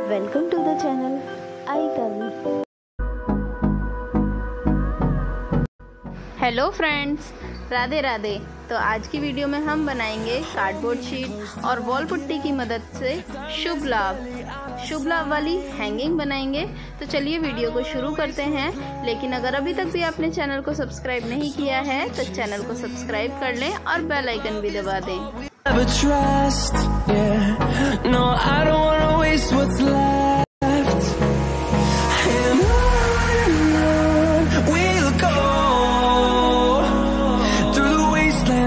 Welcome to the channel iCavi। Hello friends, Radhe Radhe. तो आज की वीडियो में हम बनाएंगे कार्डबोर्ड शीट और वॉल पुट्टी की मदद से शुभ लाभ वाली हैंगिंग बनाएंगे। तो चलिए वीडियो को शुरू करते हैं। लेकिन अगर अभी तक भी आपने चैनल को सब्सक्राइब नहीं किया है तो चैनल को सब्सक्राइब कर लें और बेल आइकन भी दबा दें।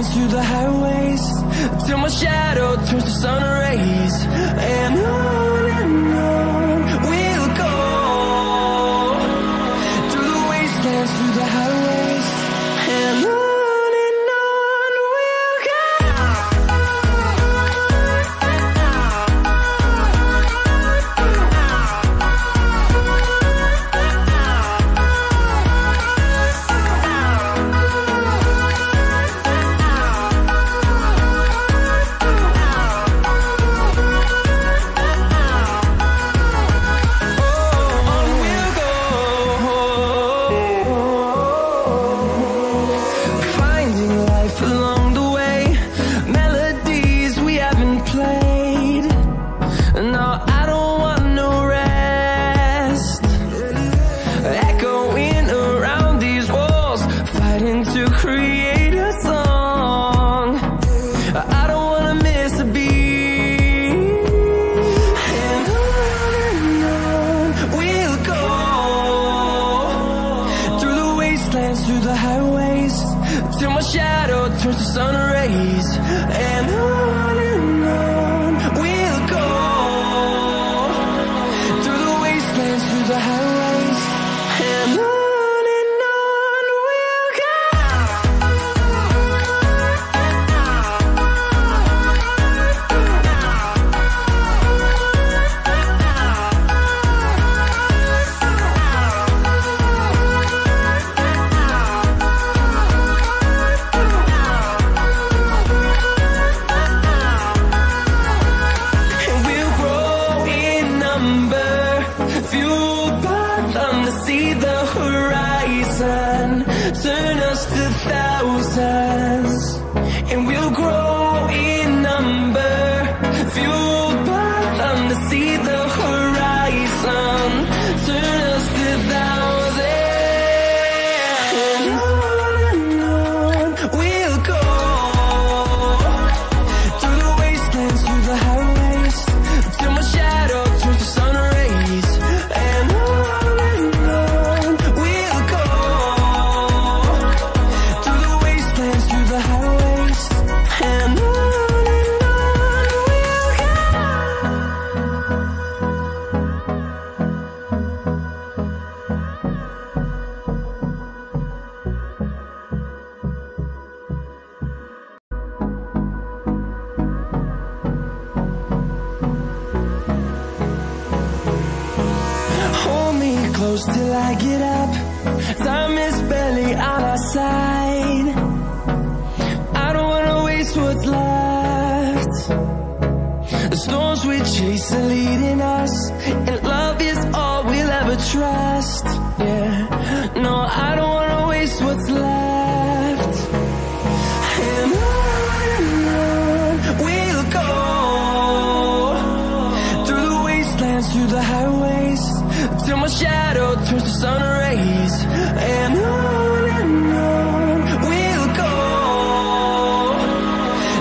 Through the highways till my shadow turns to sun rays, and on we'll go through the wastelands, through the highways, and on we'll go. Through the highways till my shadow turns to sun rays, and on we'll go through the wastelands, through the highways, and on we'll go. See the horizon, turn us to thousands, and we'll grow in number, fueled by them to see the horizon, turn us to thousands, and on we'll go through the wastelands, through the highways, till my shadow turns to sun rays, and close till I get up. Time is barely on our side. I don't wanna waste what's left. The storms we chase are leading us, and love is all we'll ever trust. Yeah, no, I don't wanna waste what's left. And on we'll go through the wastelands, through the highways, till my shadow turns to sun rays, and on we'll go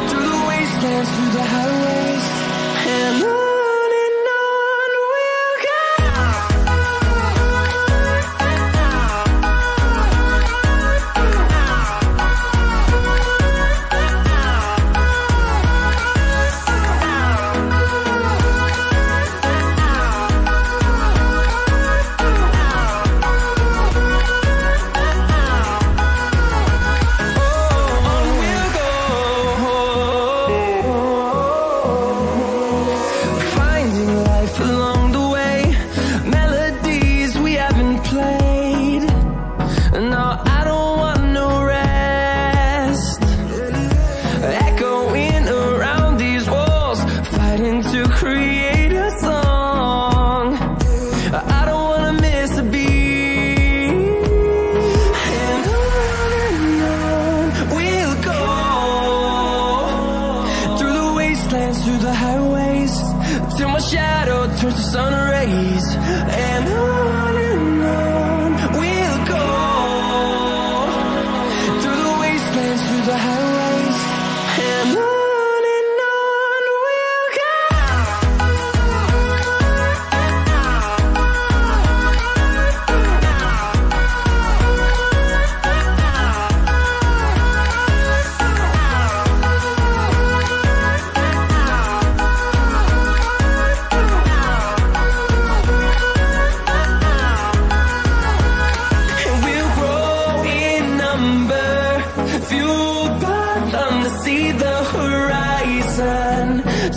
through the wastelands, through the highways, and on we'll go. turns to sun rays, and on we'll go, through the wastelands, through the highways, and on we'll go.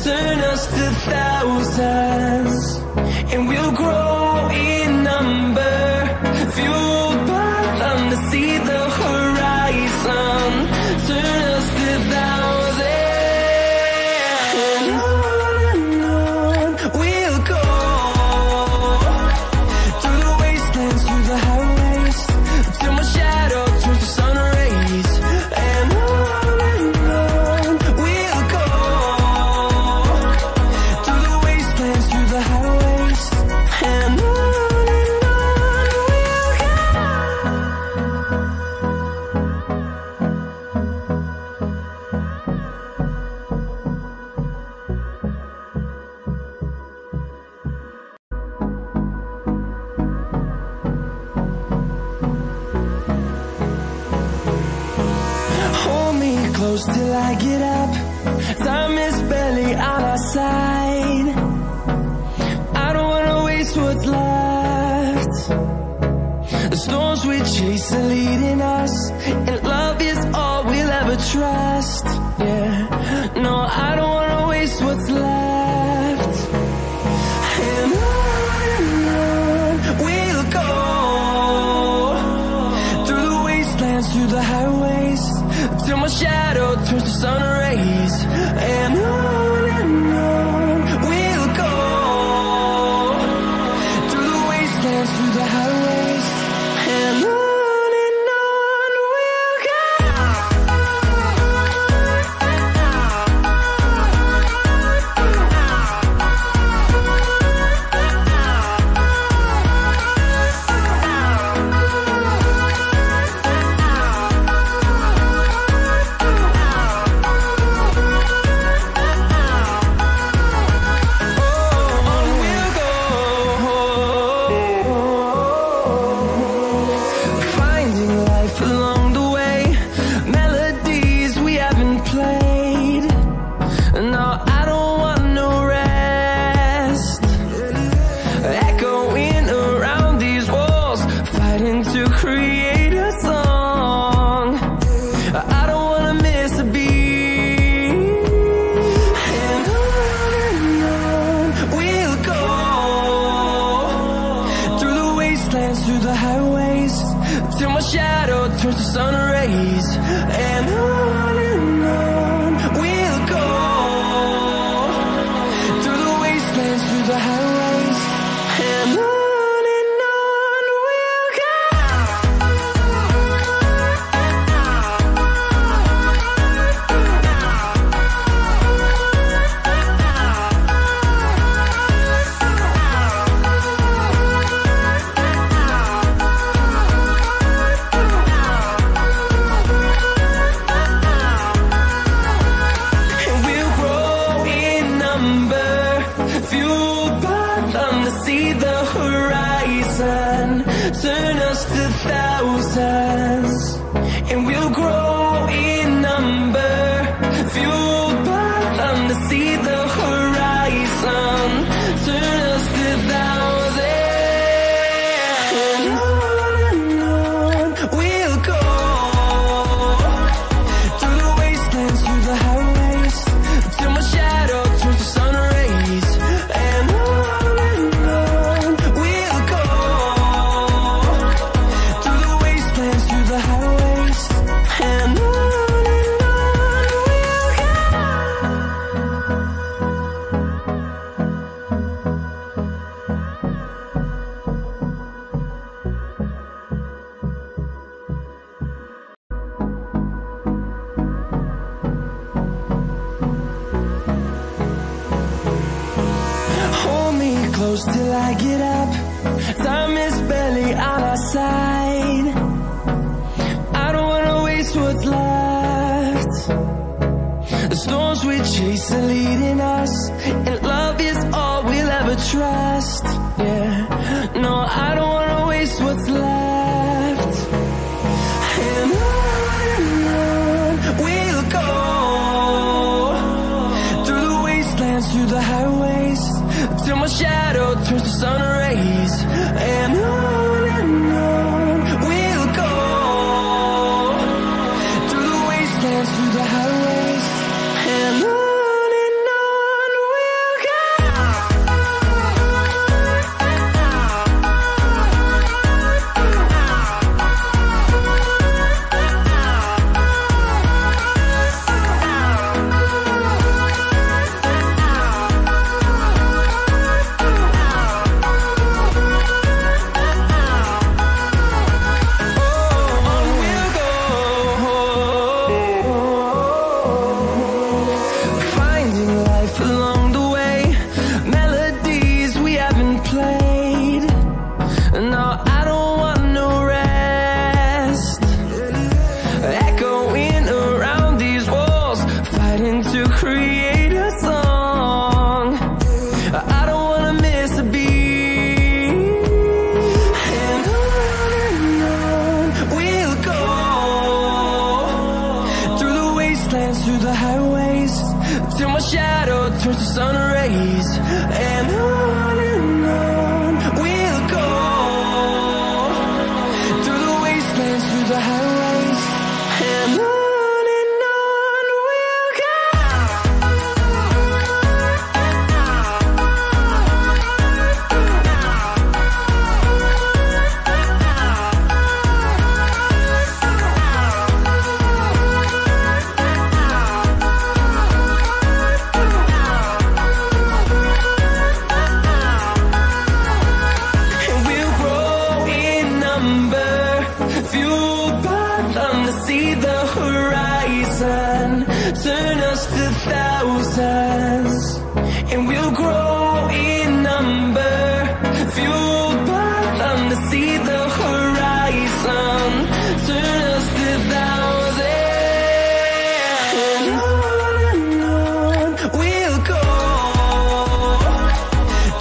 Turn us to thousands, and we'll grow in number, fueled by them to see the horizon. Turn us to thousands, and on we'll go, through the wastelands, through the highways, till my shadow turns to sun rays, and on we'll go, through the wastelands, through the highways, and on we'll go. Hold me close till I get up. Time is barely on our side. I don't wanna waste what's left. The storms we chase are leading us, and love is all we'll ever trust. Yeah, no, I don't wanna waste what's left. And on we'll go, through the wastelands, through the highways, till my shadow turns to sun rays, and on we'll go, through the wastelands, through the highways, and on we'll go. Finding life along the way, melodies we haven't played. No, I don't want no rest. Echoing around these walls, fighting to create a song. I don't wanna miss a beat. And on we'll go, through the wastelands, through the highways, till my shadow turns to sun rays, and on we'll go, through the wastelands, through the highways, and on we'll go. Hold me close till I get up. Time is barely on our side. I don't wanna waste what's left. The storms we chase are leading us, and love is all we'll ever trust. Yeah, no, I don't wanna waste what's left. And on we'll go, through the wastelands, through the highways, till my shadow turns to sun rays. And on we'll go, through the wastelands, through the highways, and on we'll go. Through the highways, till my shadow turns to sun rays. And on we'll go, through the wastelands, through the highways, and on we'll go. Turn us to thousands, and we'll grow in number, fueled by them to see the horizon. Turn us to thousands, and on we'll go,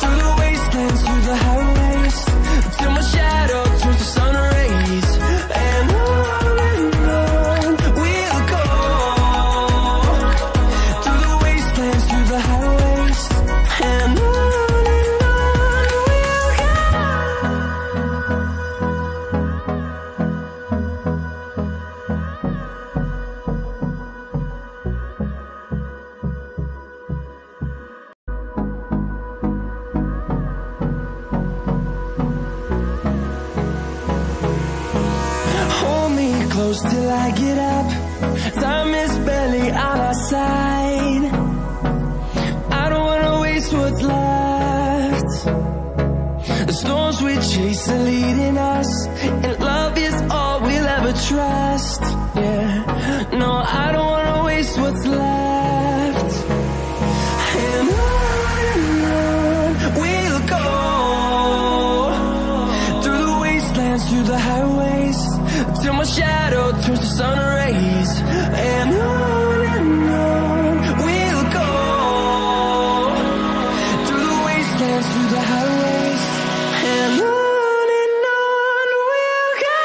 through the wastelands, through the highways, till my shadow turns to sun rays. And on we'll go, through the highways, and on we'll go. Hold me close till I get up. Time is barely on our side. What's left? The storms we chase are leading us, and love is all we'll ever trust. Yeah, no, I don't wanna waste what's left. And on we'll go, through the wastelands, through the highways, till my shadow turns to sun rays. And on we'll go, through the highways, and on we'll go.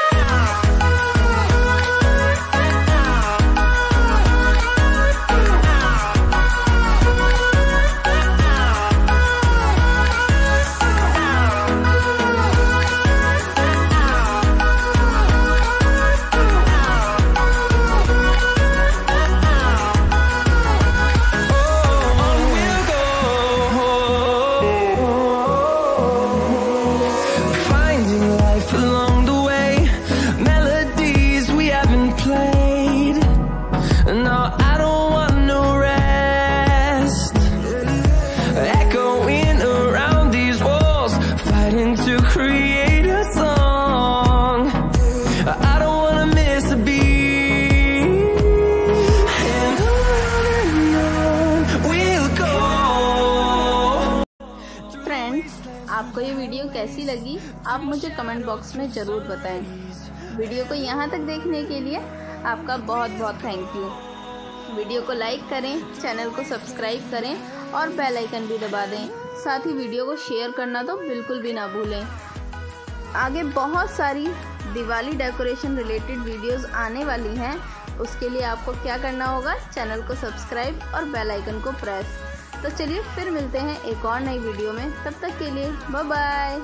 आपको ये वीडियो कैसी लगी आप मुझे comment box में ज़रूर बताएं। वीडियो को यहाँ तक देखने के लिए आपका बहुत बहुत थैंक यू। वीडियो को लाइक करें, चैनल को सब्सक्राइब करें और बेल आइकन भी दबा दें। साथ ही वीडियो को शेयर करना तो बिल्कुल भी ना भूलें। आगे बहुत सारी दिवाली डेकोरेशन रिलेटेड वीडियोस आने वाली हैं। उसके लिए आपको क्या करना होगा, चैनल को सब्सक्राइब और बेल आइकन को प्रेस। तो चलिए फिर मिलते हैं एक और नई वीडियो में। तब तक के लिए बाय बाय।